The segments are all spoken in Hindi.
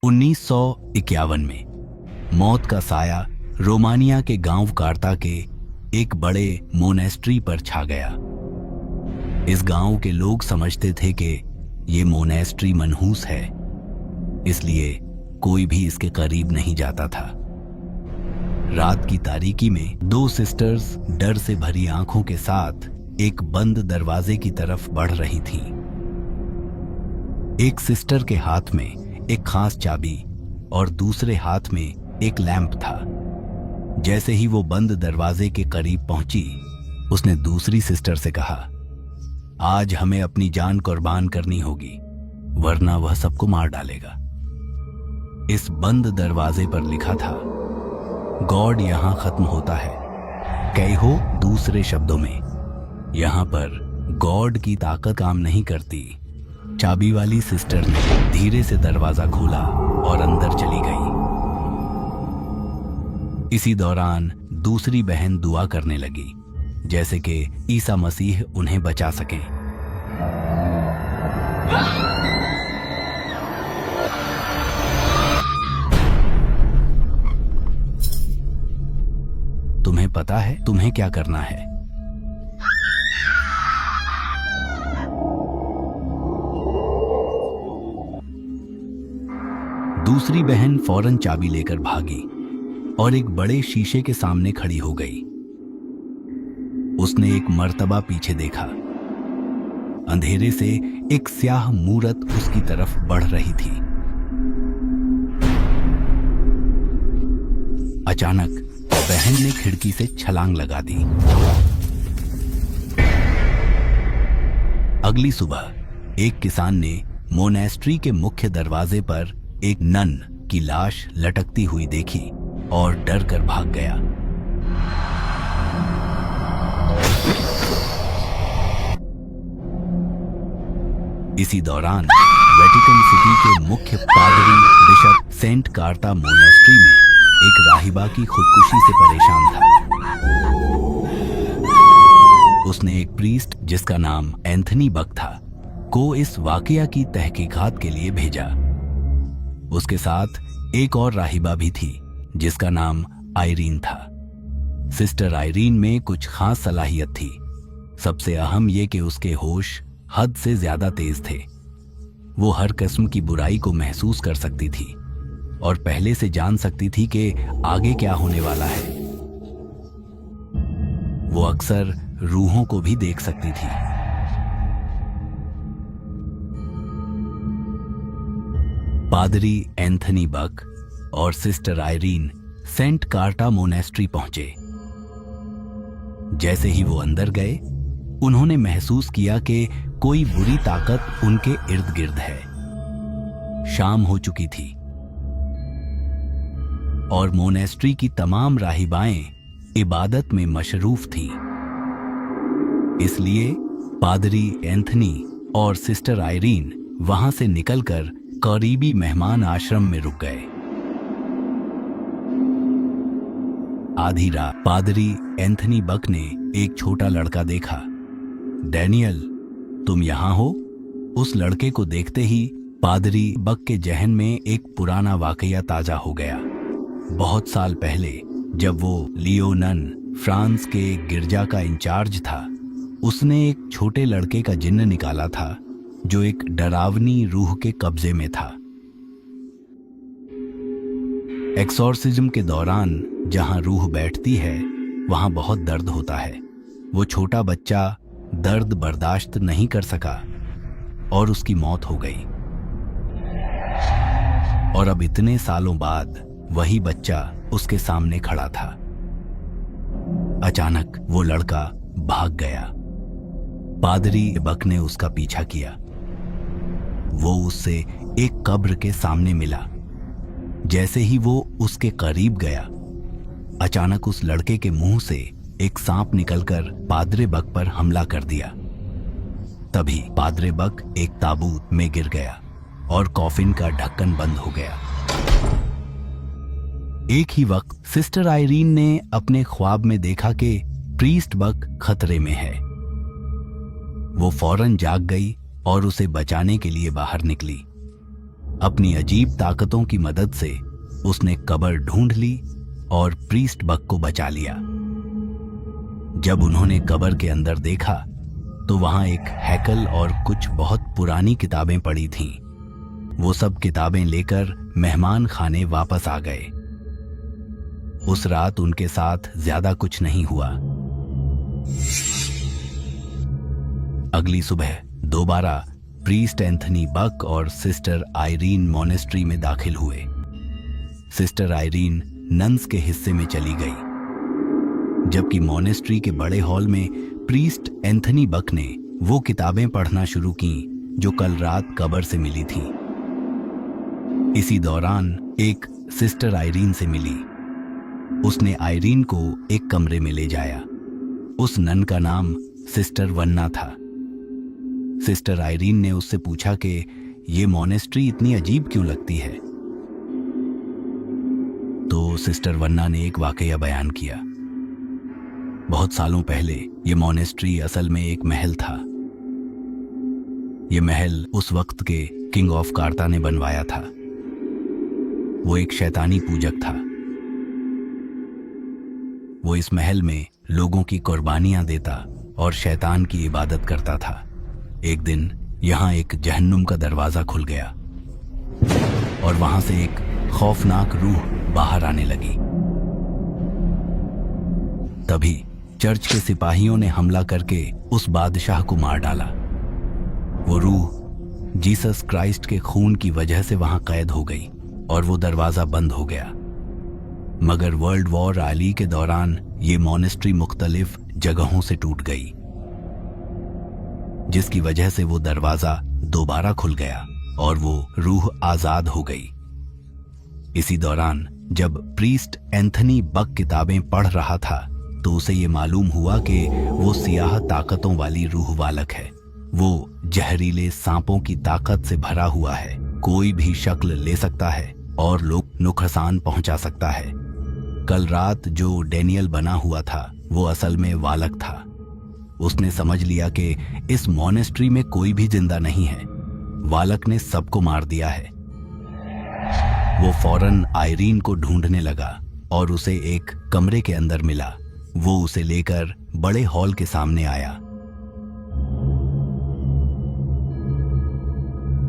1951 में मौत का साया रोमानिया के गांव कार्ता के एक बड़े मोनेस्ट्री पर छा गया। इस गांव के लोग समझते थे कि ये मोनेस्ट्री मनहूस है, इसलिए कोई भी इसके करीब नहीं जाता था। रात की तारीकी में दो सिस्टर्स डर से भरी आंखों के साथ एक बंद दरवाजे की तरफ बढ़ रही थीं। एक सिस्टर के हाथ में एक खास चाबी और दूसरे हाथ में एक लैंप था। जैसे ही वो बंद दरवाजे के करीब पहुंची, उसने दूसरी सिस्टर से कहा, आज हमें अपनी जान कुर्बान करनी होगी, वरना वह सबको मार डालेगा। इस बंद दरवाजे पर लिखा था, गॉड यहां खत्म होता है। कैहो दूसरे शब्दों में, यहां पर गॉड की ताकत काम नहीं करती। चाबी वाली सिस्टर ने धीरे से दरवाजा खोला और अंदर चली गई। इसी दौरान दूसरी बहन दुआ करने लगी, जैसे कि ईसा मसीह उन्हें बचा सकें। तुम्हें पता है तुम्हें क्या करना है? दूसरी बहन फौरन चाबी लेकर भागी और एक बड़े शीशे के सामने खड़ी हो गई। उसने एक मर्तबा पीछे देखा। अंधेरे से एक स्याह मूरत उसकी तरफ बढ़ रही थी। अचानक बहन ने खिड़की से छलांग लगा दी। अगली सुबह एक किसान ने मोनेस्ट्री के मुख्य दरवाजे पर एक नन की लाश लटकती हुई देखी और डर कर भाग गया। इसी दौरान वेटिकन सिटी के मुख्य पादरी बिशप सेंट कार्ता मोनेस्ट्री में एक राहिबा की खुदकुशी से परेशान था। उसने एक प्रीस्ट जिसका नाम एंथनी बक था को इस वाकया की तहकीकात के लिए भेजा। उसके साथ एक और राहिबा भी थी जिसका नाम आयरीन था। सिस्टर आयरीन में कुछ खास सलाहियत थी। सबसे अहम यह कि उसके होश हद से ज्यादा तेज थे। वो हर किस्म की बुराई को महसूस कर सकती थी और पहले से जान सकती थी कि आगे क्या होने वाला है। वो अक्सर रूहों को भी देख सकती थी। पादरी एंथनी बक और sister Irene saint Carta monastery पहुंचे। जैसे ही वो अंदर गए, उन्होंने महसूस किया कि कोई बुरी ताकत उनके इर्द गिर्द है। शाम हो चुकी थी और मोनेस्ट्री की तमाम राहिबाएं इबादत में मशरूफ थीं। इसलिए पादरी एंथनी और सिस्टर आयरीन वहां से निकलकर करीबी मेहमान आश्रम में रुक गए। आधी रात पादरी एंथनी बक ने एक छोटा लड़का देखा। डैनियल, तुम यहां हो? उस लड़के को देखते ही पादरी बक के जहन में एक पुराना वाकया ताजा हो गया। बहुत साल पहले जब वो लियोनन फ्रांस के गिरजा का इंचार्ज था, उसने एक छोटे लड़के का जिन्न निकाला था जो एक डरावनी रूह के कब्जे में था। एक्सोर्सिज्म के दौरान जहां रूह बैठती है, वहां बहुत दर्द होता है। वो छोटा बच्चा दर्द बर्दाश्त नहीं कर सका और उसकी मौत हो गई। और अब इतने सालों बाद वही बच्चा उसके सामने खड़ा था। अचानक वो लड़का भाग गया। पादरी बक ने उसका पीछा किया। वो उससे एक कब्र के सामने मिला। जैसे ही वो उसके करीब गया, अचानक उस लड़के के मुंह से एक सांप निकलकर पादरे बक पर हमला कर दिया। तभी पादरे बक एक ताबूत में गिर गया और कॉफिन का ढक्कन बंद हो गया। एक ही वक्त सिस्टर आयरीन ने अपने ख्वाब में देखा कि प्रीस्ट बक खतरे में है। वो फौरन जाग गई और उसे बचाने के लिए बाहर निकली। अपनी अजीब ताकतों की मदद से उसने कब्र ढूंढ ली और प्रीस्ट बक को बचा लिया। जब उन्होंने कब्र के अंदर देखा तो वहां एक हैकल और कुछ बहुत पुरानी किताबें पड़ी थीं। वो सब किताबें लेकर मेहमान खाने वापस आ गए। उस रात उनके साथ ज्यादा कुछ नहीं हुआ। अगली सुबह दोबारा प्रीस्ट एंथनी बक और सिस्टर आयरीन मॉनेस्ट्री में दाखिल हुए। सिस्टर आयरीन नन्स के हिस्से में चली गई, जबकि मॉनेस्ट्री के बड़े हॉल में प्रीस्ट एंथनी बक ने वो किताबें पढ़ना शुरू की जो कल रात कब्र से मिली थीं। इसी दौरान एक सिस्टर आयरीन से मिली। उसने आयरीन को एक कमरे में ले जाया। उस नन का नाम सिस्टर वन्ना था। सिस्टर आयरीन ने उससे पूछा कि ये मॉनेस्ट्री इतनी अजीब क्यों लगती है। तो सिस्टर वन्ना ने एक वाकया बयान किया। बहुत सालों पहले ये मॉनेस्ट्री असल में एक महल था। ये महल उस वक्त के किंग ऑफ कार्ता ने बनवाया था। वो एक शैतानी पूजक था। वो इस महल में लोगों की कुर्बानियां देता और शैतान की इबादत करता था। एक दिन यहां एक जहन्नुम का दरवाजा खुल गया और वहां से एक खौफनाक रूह बाहर आने लगी। तभी चर्च के सिपाहियों ने हमला करके उस बादशाह को मार डाला। वो रूह जीसस क्राइस्ट के खून की वजह से वहां कैद हो गई और वो दरवाजा बंद हो गया। मगर वर्ल्ड वॉर आली के दौरान ये मॉनेस्ट्री मुख्तलिफ जगहों से टूट गई, जिसकी वजह से वो दरवाजा दोबारा खुल गया और वो रूह आजाद हो गई। इसी दौरान जब प्रीस्ट एंथनी बक किताबें पढ़ रहा था तो उसे ये मालूम हुआ कि वो सियाह ताकतों वाली रूह वालक है। वो जहरीले सांपों की ताकत से भरा हुआ है। कोई भी शक्ल ले सकता है और लोग नुकसान पहुंचा सकता है। कल रात जो डेनियल बना हुआ था वो असल में वालक था। उसने समझ लिया कि इस मॉनेस्ट्री में कोई भी जिंदा नहीं है। वालक ने सबको मार दिया है। वो फौरन आयरीन को ढूंढने लगा और उसे एक कमरे के अंदर मिला। वो उसे लेकर बड़े हॉल के सामने आया।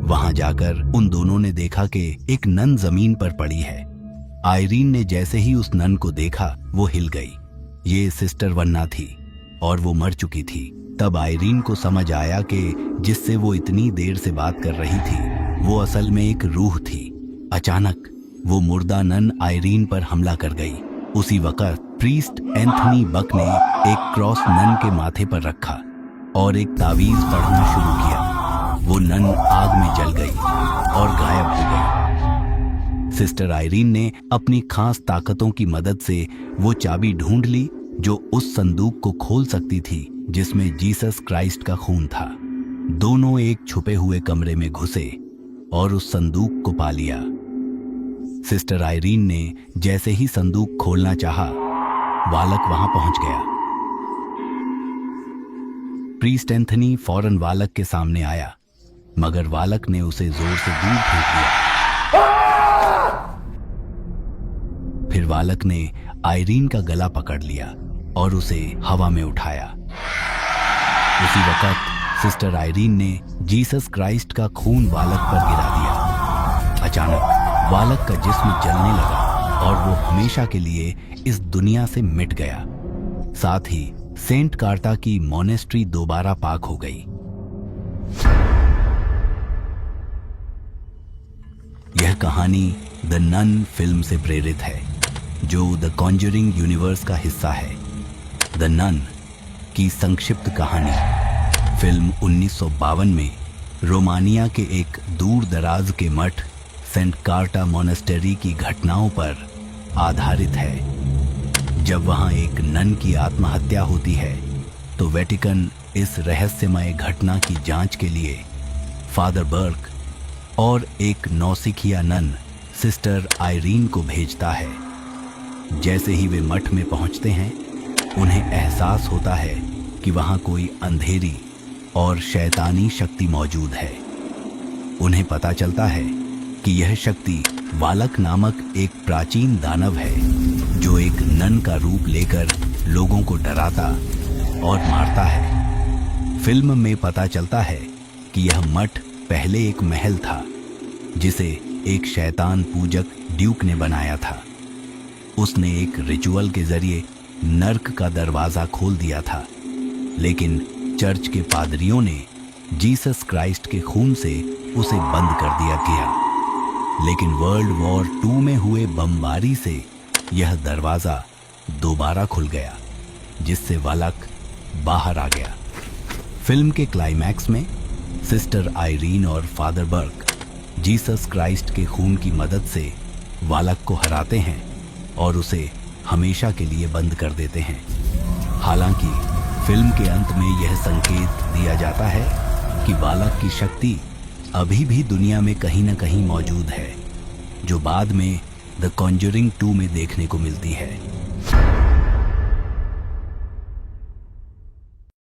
वहां जाकर उन दोनों ने देखा कि एक नन जमीन पर पड़ी है। आयरीन ने जैसे ही उस नन को देखा वो हिल गई। ये सिस्टर वन्ना थी और वो मर चुकी थी। तब आयरीन को समझ आया कि जिससे वो इतनी देर से बात कर रही थी वो असल में एक रूह थी। अचानक वो मुर्दा नन आयरीन पर हमला कर गई। उसी वक्त प्रीस्ट एंथनी बक ने एक क्रॉस नन के माथे पर रखा और एक तावीज पढ़ना शुरू किया। वो नन आग में जल गई और गायब हो गई। सिस्टर आयरीन ने अपनी खास ताकतों की मदद से वो चाबी ढूंढ ली जो उस संदूक को खोल सकती थी जिसमें जीसस क्राइस्ट का खून था। दोनों एक छुपे हुए कमरे में घुसे और उस संदूक को पा लिया। सिस्टर आयरीन ने जैसे ही संदूक खोलना चाहा, वालक वहां पहुंच गया। प्रीस्ट एंथनी फौरन वालक के सामने आया, मगर वालक ने उसे जोर से दूर फेंक दिया। फिर वालक ने आयरीन का गला पकड़ लिया और उसे हवा में उठाया। उसी वक्त सिस्टर आयरीन ने जीसस क्राइस्ट का खून वालक पर गिरा दिया। अचानक वालक का जिस्म जलने लगा और वो हमेशा के लिए इस दुनिया से मिट गया। साथ ही सेंट कार्ता की मॉनेस्ट्री दोबारा पाक हो गई। यह कहानी द नन फिल्म से प्रेरित है, जो द कॉन्जरिंग यूनिवर्स का हिस्सा है। द नन की संक्षिप्त कहानी फिल्म 1952 में रोमानिया के एक दूर दराज के मठ सेंट कार्टा मॉनेस्टेरी की घटनाओं पर आधारित है। जब वहां एक नन की आत्महत्या होती है तो वेटिकन इस रहस्यमय घटना की जांच के लिए फादर बर्क और एक नौसिखिया नन सिस्टर आयरीन को भेजता है। जैसे ही वे मठ में पहुंचते हैं, उन्हें एहसास होता है कि वहां कोई अंधेरी और शैतानी शक्ति मौजूद है। उन्हें पता चलता है कि यह शक्ति वालक नामक एक प्राचीन दानव है जो एक नन का रूप लेकर लोगों को डराता और मारता है। फिल्म में पता चलता है कि यह मठ पहले एक महल था जिसे एक शैतान पूजक ड्यूक ने बनाया था। उसने एक रिचुअल के जरिए नर्क का दरवाजा खोल दिया था, लेकिन चर्च के पादरियों ने जीसस क्राइस्ट के खून से उसे बंद कर दिया गया। लेकिन वर्ल्ड वॉर 2 में हुए बमबारी से यह दरवाजा दोबारा खुल गया, जिससे वालक बाहर आ गया। फिल्म के क्लाइमैक्स में सिस्टर आयरीन और फादर बर्क जीसस क्राइस्ट के खून की मदद से वालक को हराते हैं और उसे हमेशा के लिए बंद कर देते हैं। हालांकि फिल्म के अंत में यह संकेत दिया जाता है कि वालक की शक्ति अभी भी दुनिया में कहीं न कहीं मौजूद है, जो बाद में द कॉन्जरिंग 2 में देखने को मिलती है।